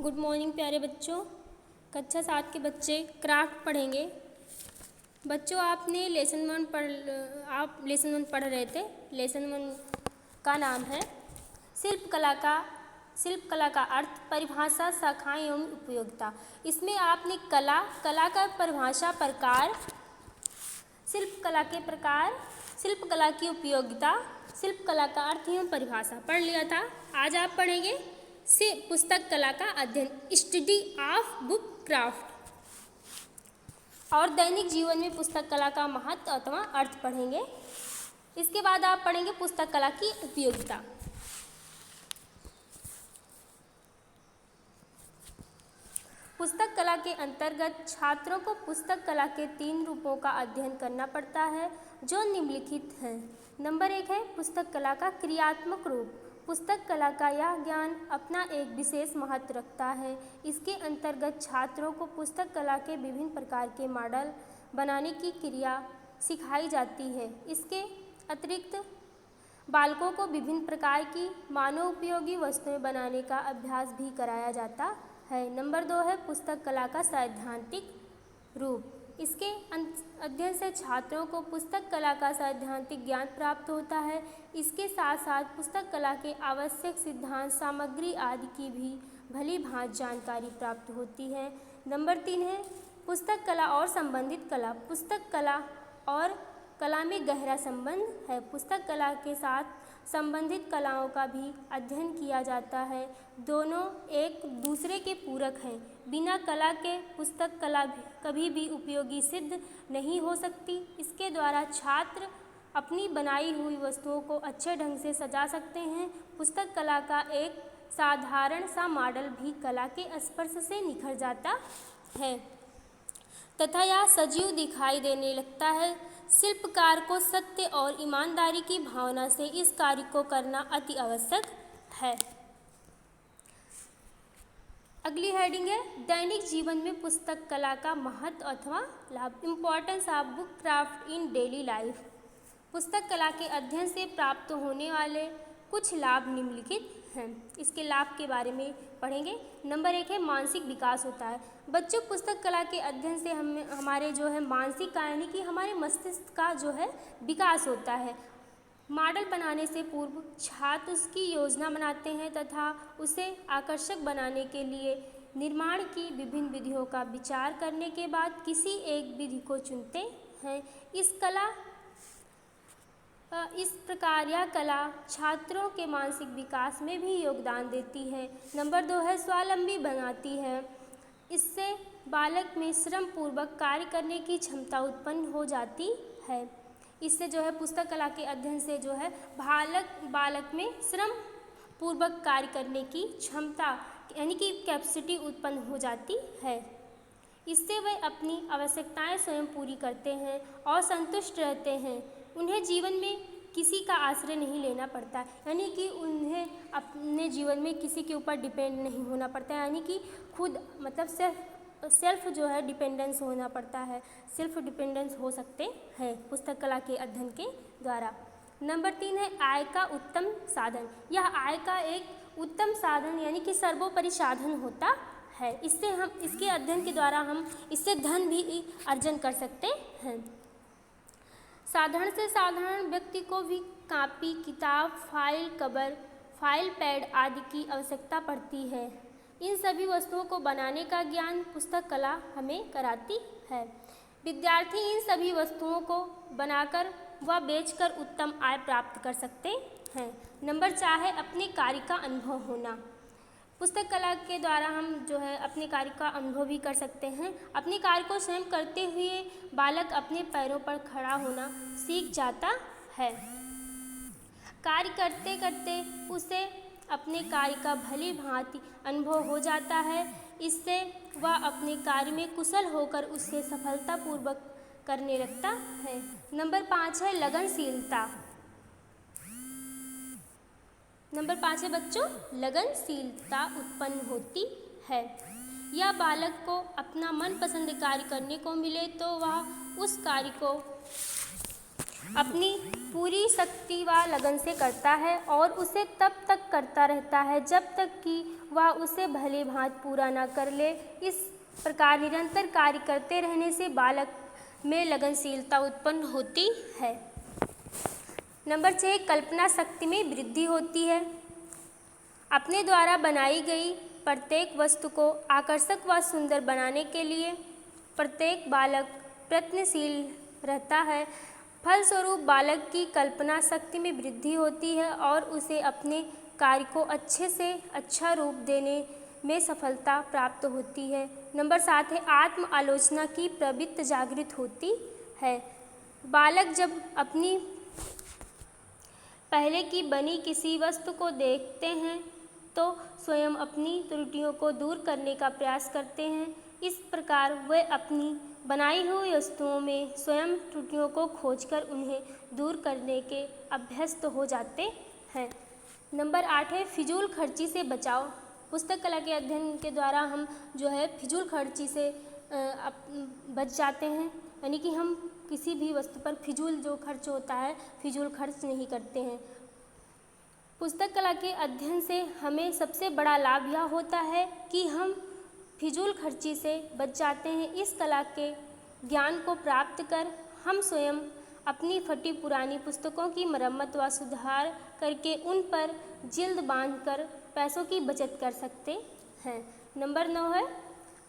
Good morning प्यारे बच्चों। कक्षा 7 के बच्चे क्राफ्ट पढ़ेंगे। बच्चों आपने लेसन वन पढ़ रहे थे। लेसन वन का नाम है शिल्प कला का अर्थ, परिभाषा, शाखाएं एवं उपयोगिता। इसमें आपने कला का परिभाषा, प्रकार, शिल्प कला के प्रकार, शिल्प कला की उपयोगिता, शिल्प कला का अर्थ एवं परिभाषा पढ़ लिया था। आज आप पढ़ेंगे से पुस्तक कला का अध्ययन, स्टडी ऑफ बुक क्राफ्ट, और दैनिक जीवन में पुस्तक कला का महत्व अथवा अर्थ पढ़ेंगे। इसके बाद आप पढ़ेंगे पुस्तक कला की उपयोगिता। पुस्तक कला के अंतर्गत छात्रों को पुस्तक कला के 3 रूपों का अध्ययन करना पड़ता है जो निम्नलिखित हैं। नंबर 1 है पुस्तक कला का क्रियात्मक रूप। पुस्तक कला का यह ज्ञान अपना एक विशेष महत्व रखता है। इसके अंतर्गत छात्रों को पुस्तक कला के विभिन्न प्रकार के मॉडल बनाने की क्रिया सिखाई जाती है। इसके अतिरिक्त बालकों को विभिन्न प्रकार की मानव उपयोगी वस्तुएं बनाने का अभ्यास भी कराया जाता है। नंबर 2 है पुस्तक कला का सैद्धांतिक रूप। इसके अध्ययन से छात्रों को पुस्तक कला का सैद्धांतिक ज्ञान प्राप्त होता है। इसके साथ साथ पुस्तक कला के आवश्यक सिद्धांत, सामग्री आदि की भी भली भांति जानकारी प्राप्त होती है। नंबर 3 है पुस्तक कला और संबंधित कला। पुस्तक कला और कला में गहरा संबंध है। पुस्तक कला के साथ संबंधित कलाओं का भी अध्ययन किया जाता है। दोनों एक दूसरे के पूरक हैं। बिना कला के पुस्तक कला कभी भी उपयोगी सिद्ध नहीं हो सकती। इसके द्वारा छात्र अपनी बनाई हुई वस्तुओं को अच्छे ढंग से सजा सकते हैं। पुस्तक कला का एक साधारण सा मॉडल भी कला के स्पर्श से निखर जाता है तथा यह सजीव दिखाई देने लगता है। शिल्पकार को सत्य और ईमानदारी की भावना से इस कार्य को करना अति आवश्यक है। अगली हेडिंग है दैनिक जीवन में पुस्तक कला का महत्व अथवा लाभ, importance of book craft in daily life. पुस्तक कला के अध्ययन से प्राप्त होने वाले कुछ लाभ निम्नलिखित हैं। इसके लाभ के बारे में पढ़ेंगे। नंबर 1 है मानसिक विकास होता है। बच्चों पुस्तक कला के अध्ययन से हमारे जो है मानसिक यानी कि हमारे मस्तिष्क का जो है विकास होता है। मॉडल बनाने से पूर्व छात्र उसकी योजना बनाते हैं तथा उसे आकर्षक बनाने के लिए निर्माण की विभिन्न विधियों का विचार करने के बाद किसी एक विधि को चुनते हैं। इस प्रकार यह कला छात्रों के मानसिक विकास में भी योगदान देती है। नंबर 2 है स्वावलंबी बनाती है। इससे बालक में श्रम पूर्वक कार्य करने की क्षमता उत्पन्न हो जाती है। इससे जो है पुस्तक कला के अध्ययन से जो है बालक में श्रम पूर्वक कार्य करने की क्षमता यानी कि कैपेसिटी उत्पन्न हो जाती है। इससे वे अपनी आवश्यकताएं स्वयं पूरी करते हैं और संतुष्ट रहते हैं। उन्हें जीवन में किसी का आश्रय नहीं लेना पड़ता, यानी कि उन्हें अपने जीवन में किसी के ऊपर डिपेंड नहीं होना पड़ता, यानी कि खुद मतलब सेल्फ जो है डिपेंडेंस होना पड़ता है। सेल्फ डिपेंडेंस हो सकते हैं पुस्तक कला के अध्ययन के द्वारा। नंबर 3 है आय का उत्तम साधन। यह आय का एक उत्तम साधन यानी कि सर्वोपरि साधन होता है। इसके अध्ययन के द्वारा हम इससे धन भी अर्जन कर सकते हैं। साधारण से साधारण व्यक्ति को भी कापी, किताब, फाइल कवर, फाइल पैड आदि की आवश्यकता पड़ती है। इन सभी वस्तुओं को बनाने का ज्ञान पुस्तक कला हमें कराती है। विद्यार्थी इन सभी वस्तुओं को बनाकर व बेचकर उत्तम आय प्राप्त कर सकते हैं। नंबर 4 है अपने कार्य का अनुभव होना। पुस्तक कला के द्वारा हम जो है अपने कार्य का अनुभव भी कर सकते हैं। अपने कार्य को स्वयं करते हुए बालक अपने पैरों पर खड़ा होना सीख जाता है। कार्य करते करते उसे अपने कार्य का भली भांति अनुभव हो जाता है। इससे वह अपने कार्य में कुशल होकर उसे सफलतापूर्वक करने लगता है। नंबर 5 है लगनशीलता। नंबर 5 है बच्चों लगनशीलता उत्पन्न होती है। यह बालक को अपना मनपसंद कार्य करने को मिले तो वह उस कार्य को अपनी पूरी शक्ति व लगन से करता है और उसे तब तक करता रहता है जब तक कि वह उसे भली भांति पूरा न कर ले। इस प्रकार निरंतर कार्य करते रहने से बालक में लगनशीलता उत्पन्न होती है। नंबर 6, कल्पना शक्ति में वृद्धि होती है। अपने द्वारा बनाई गई प्रत्येक वस्तु को आकर्षक व सुंदर बनाने के लिए प्रत्येक बालक प्रयत्नशील रहता है। फलस्वरूप बालक की कल्पना शक्ति में वृद्धि होती है और उसे अपने कार्य को अच्छे से अच्छा रूप देने में सफलता प्राप्त होती है। नंबर 7 है, आत्म आलोचना की प्रवृत्ति जागृत होती है। बालक जब अपनी पहले की बनी किसी वस्तु को देखते हैं तो स्वयं अपनी त्रुटियों को दूर करने का प्रयास करते हैं। इस प्रकार वे अपनी बनाई हुई वस्तुओं में स्वयं त्रुटियों को खोजकर उन्हें दूर करने के अभ्यस्त हो जाते हैं। नंबर 8 है, फिजूल खर्ची से बचाव। पुस्तक कला के अध्ययन के द्वारा हम जो है फिजूल खर्ची से बच जाते हैं, यानी कि हम किसी भी वस्तु पर फिजूल जो खर्च होता है फिजूल खर्च नहीं करते हैं। पुस्तक कला के अध्ययन से हमें सबसे बड़ा लाभ यह होता है कि हम फिजूल खर्ची से बच जाते हैं। इस कला के ज्ञान को प्राप्त कर हम स्वयं अपनी फटी पुरानी पुस्तकों की मरम्मत व सुधार करके उन पर जिल्द बांधकर पैसों की बचत कर सकते हैं। नंबर 9 है,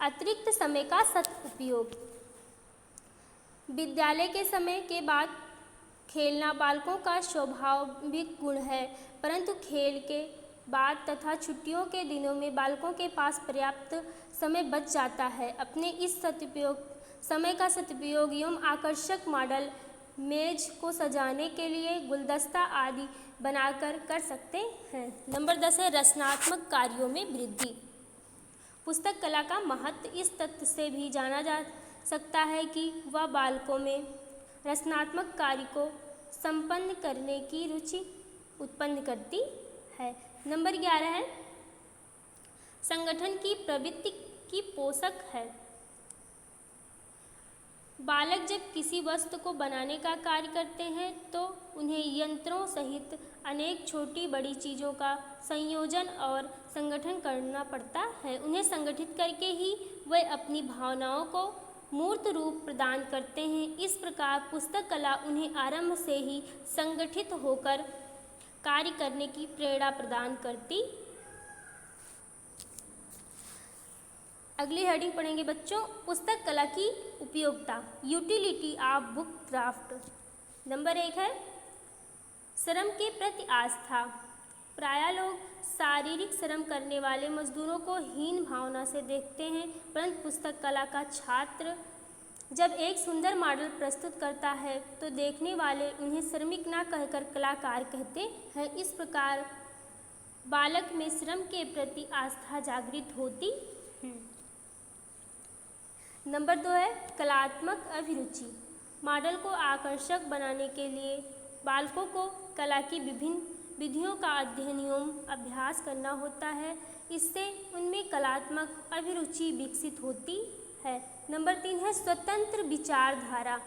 अतिरिक्त समय का सदुपयोग। विद्यालय के समय के बाद खेलना बालकों का स्वाभाविक गुण है, परंतु खेल के बाद तथा छुट्टियों के दिनों में बालकों के पास पर्याप्त समय बच जाता है। अपने इस समय का सदुपयोग एवं आकर्षक मॉडल मेज को सजाने के लिए गुलदस्ता आदि बनाकर कर सकते हैं। नंबर 10 है, रचनात्मक कार्यों में वृद्धि। पुस्तक कला का महत्व इस तथ्य से भी जाना जा सकता है कि वह बालकों में रचनात्मक कार्य को संपन्न करने की रुचि उत्पन्न करती है। नंबर 11 है, संगठन की प्रवृत्ति की पोषक है। बालक जब किसी वस्तु को बनाने का कार्य करते हैं तो उन्हें यंत्रों सहित अनेक छोटी बड़ी चीज़ों का संयोजन और संगठन करना पड़ता है। उन्हें संगठित करके ही वे अपनी भावनाओं को मूर्त रूप प्रदान करते हैं। इस प्रकार पुस्तक कला उन्हें आरंभ से ही संगठित होकर कार्य करने की प्रेरणा प्रदान करती। अगली हेडिंग पढ़ेंगे बच्चों, पुस्तक कला की उपयोगिता, utility of book craft. Number 1 है, श्रम के प्रति आस्था। प्रायः लोग शारीरिक श्रम करने वाले मजदूरों को हीन भावना से देखते हैं, परंतु पुस्तक कला का छात्र जब एक सुंदर मॉडल प्रस्तुत करता है तो देखने वाले उन्हें श्रमिक ना कहकर कलाकार कहते हैं। इस प्रकार बालक में श्रम के प्रति आस्था जागृत होती है। नंबर 2 है, कलात्मक अभिरुचि। मॉडल को आकर्षक बनाने के लिए बालकों को कला की विभिन्न विधियों का अध्ययन एवं अभ्यास करना होता है। इससे उनमें कलात्मक अभिरुचि विकसित होती है। नंबर 3 है, स्वतंत्र विचारधारा।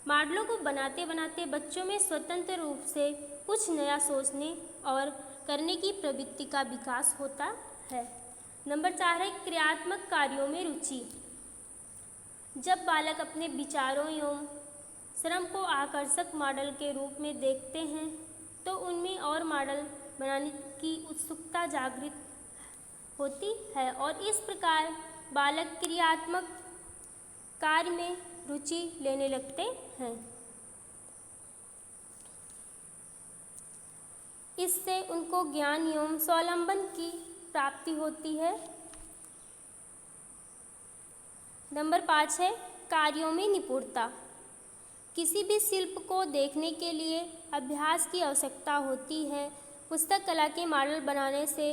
मॉडलों को बनाते बनाते बच्चों में स्वतंत्र रूप से कुछ नया सोचने और करने की प्रवृत्ति का विकास होता है। नंबर 4 है, क्रियात्मक कार्यों में रुचि। जब बालक अपने विचारों एवं श्रम को आकर्षक मॉडल के रूप में देखते हैं तो उनमें और मॉडल बनाने की उत्सुकता जागृत होती है और इस प्रकार बालक क्रियात्मक कार्य में रुचि लेने लगते हैं। इससे उनको ज्ञान एवं स्वावलंबन की प्राप्ति होती है। नंबर 5 है, कार्यों में निपुणता। किसी भी शिल्प को देखने के लिए अभ्यास की आवश्यकता होती है। पुस्तक कला के मॉडल बनाने से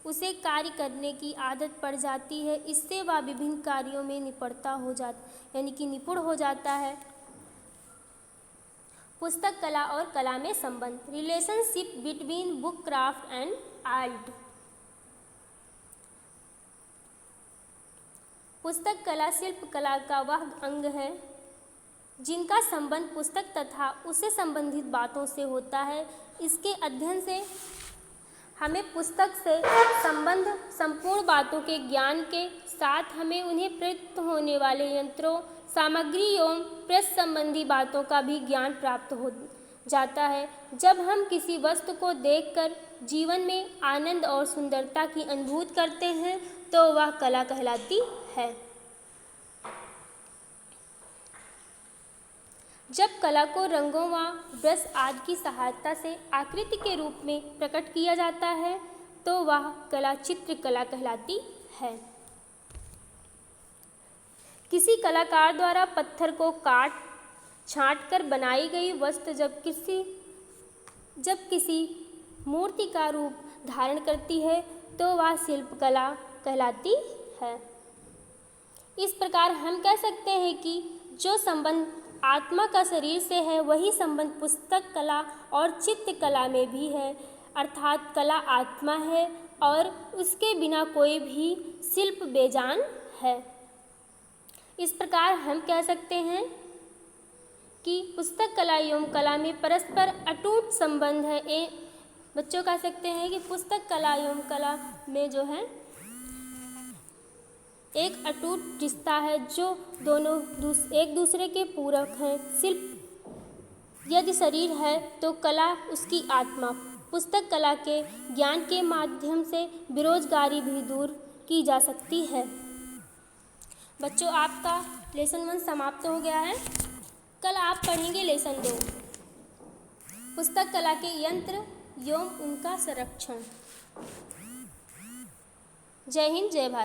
उसे कार्य करने की आदत पड़ जाती है। इससे वह विभिन्न कार्यों में निपुण हो जाता है। पुस्तक कला और कला में संबंध, relationship between book craft and art. पुस्तक कला शिल्प कला का वह अंग है जिनका संबंध पुस्तक तथा उससे संबंधित बातों से होता है। इसके अध्ययन से हमें पुस्तक से संबंध संपूर्ण बातों के ज्ञान के साथ हमें उन्हें प्रयुक्त होने वाले यंत्रों, सामग्री एवं पृष्ठ संबंधी बातों का भी ज्ञान प्राप्त हो जाता है। जब हम किसी वस्तु को देखकर जीवन में आनंद और सुंदरता की अनुभूति करते हैं तो वह कला कहलाती है। जब कला को रंगों व ब्रश आदि की सहायता से आकृति के रूप में प्रकट किया जाता है तो वह कला चित्रकला कहलाती है। किसी कलाकार द्वारा पत्थर को काट छाँट कर बनाई गई वस्तु जब किसी मूर्ति का रूप धारण करती है तो वह शिल्पकला कहलाती है। इस प्रकार हम कह सकते हैं कि जो संबंध आत्मा का शरीर से है वही संबंध पुस्तक कला और चित्रकला में भी है, अर्थात कला आत्मा है और उसके बिना कोई भी शिल्प बेजान है। इस प्रकार हम कह सकते हैं कि पुस्तक कला एवं कला में परस्पर अटूट संबंध है। बच्चों कह सकते हैं कि पुस्तक कला एवं कला में जो है एक अटूट रिश्ता है, जो दोनों एक दूसरे के पूरक हैं। शिल्प यदि शरीर है तो कला उसकी आत्मा। पुस्तक कला के ज्ञान के माध्यम से बेरोजगारी भी दूर की जा सकती है। बच्चों, आपका लेसन 1 समाप्त हो गया है। कल आप पढ़ेंगे लेसन 2, पुस्तक कला के यंत्र एवं उनका संरक्षण। जय हिंद, जय भारत।